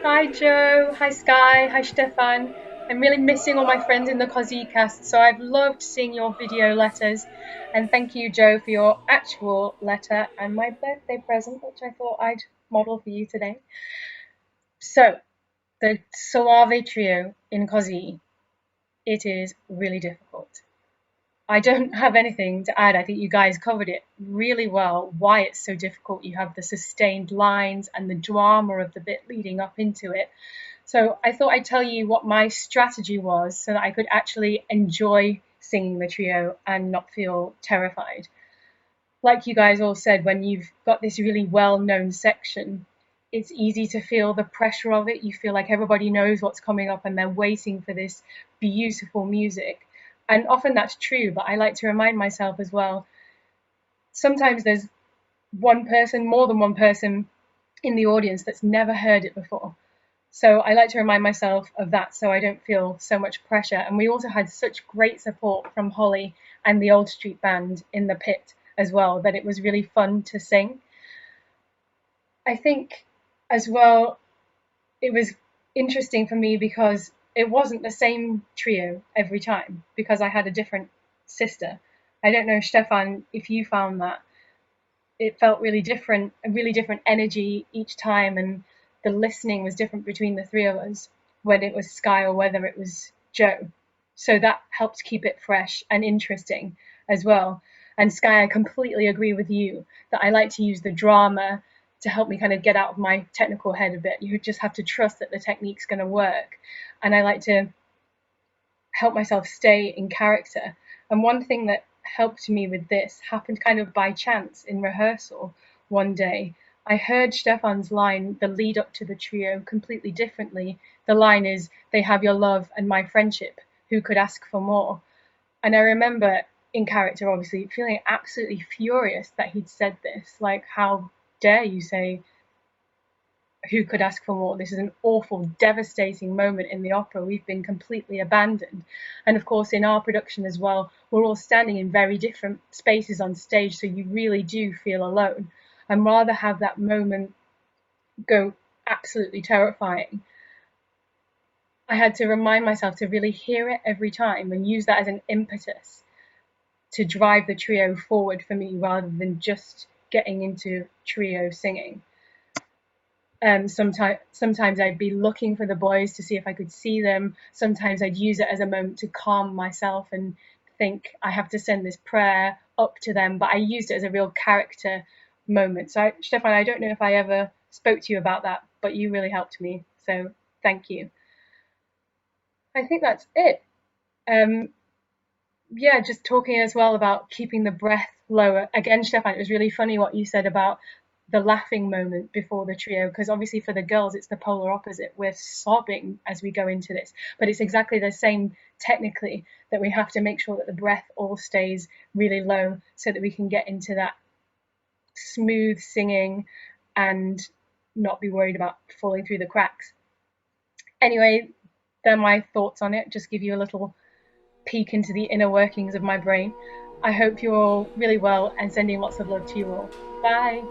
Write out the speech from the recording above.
Hi Joe, hi Sky, hi Stefan. I'm really missing all my friends in the Cast, so I've loved seeing your video letters. And thank you, Joe, for your actual letter and my birthday present, which I thought I'd model for you today. So, the Soave trio in Così, it is really difficult. I don't have anything to add. I think you guys covered it really well. Why it's so difficult. You have the sustained lines and the drama of the bit leading up into it. So I thought I'd tell you what my strategy was so that I could actually enjoy singing the trio and not feel terrified. Like you guys all said, when you've got this really well-known section, it's easy to feel the pressure of it. You feel like everybody knows what's coming up and they're waiting for this beautiful music. And often that's true, but I like to remind myself as well, sometimes there's one person, more than one person in the audience that's never heard it before. So I like to remind myself of that so I don't feel so much pressure. And we also had such great support from Holly and the Old Street Band in the pit as well, that it was really fun to sing. I think as well, it was interesting for me because it wasn't the same trio every time because I had a different sister. I don't know, Stefan, if you found that it felt really different, a really different energy each time, and the listening was different between the three of us, whether it was Sky or whether it was Joe. So that helped keep it fresh and interesting as well. And Sky, I completely agree with you that I like to use the drama to help me kind of get out of my technical head a bit. You just have to trust that the technique's going to work. And I like to help myself stay in character. And one thing that helped me with this happened kind of by chance in rehearsal one day. I heard Stefan's line, the lead up to the trio, completely differently. The line is, "They have your love and my friendship. Who could ask for more?" And I remember in character, obviously, feeling absolutely furious that he'd said this. Like, how dare you say who could ask for more? This is an awful, devastating moment in the opera. We've been completely abandoned. And of course, in our production as well, we're all standing in very different spaces on stage, so you really do feel alone. I'd rather have that moment go absolutely terrifying. I had to remind myself to really hear it every time and use that as an impetus to drive the trio forward for me rather than just getting into trio singing. Sometimes I'd be looking for the boys to see if I could see them. Sometimes I'd use it as a moment to calm myself and think I have to send this prayer up to them. But I used it as a real character moment. So, Stefan, I don't know if I ever spoke to you about that, but you really helped me. So thank you. I think that's it. Um, yeah, just talking as well about keeping the breath lower. Again, Stefan, it was really funny what you said about the laughing moment before the trio, because obviously for the girls it's the polar opposite. We're sobbing as we go into this, but it's exactly the same technically, that we have to make sure that the breath all stays really low so that we can get into that smooth singing and not be worried about falling through the cracks. Anyway, they're my thoughts on it. Just give you a little peek into the inner workings of my brain. I hope you're all really well and sending lots of love to you all. Bye.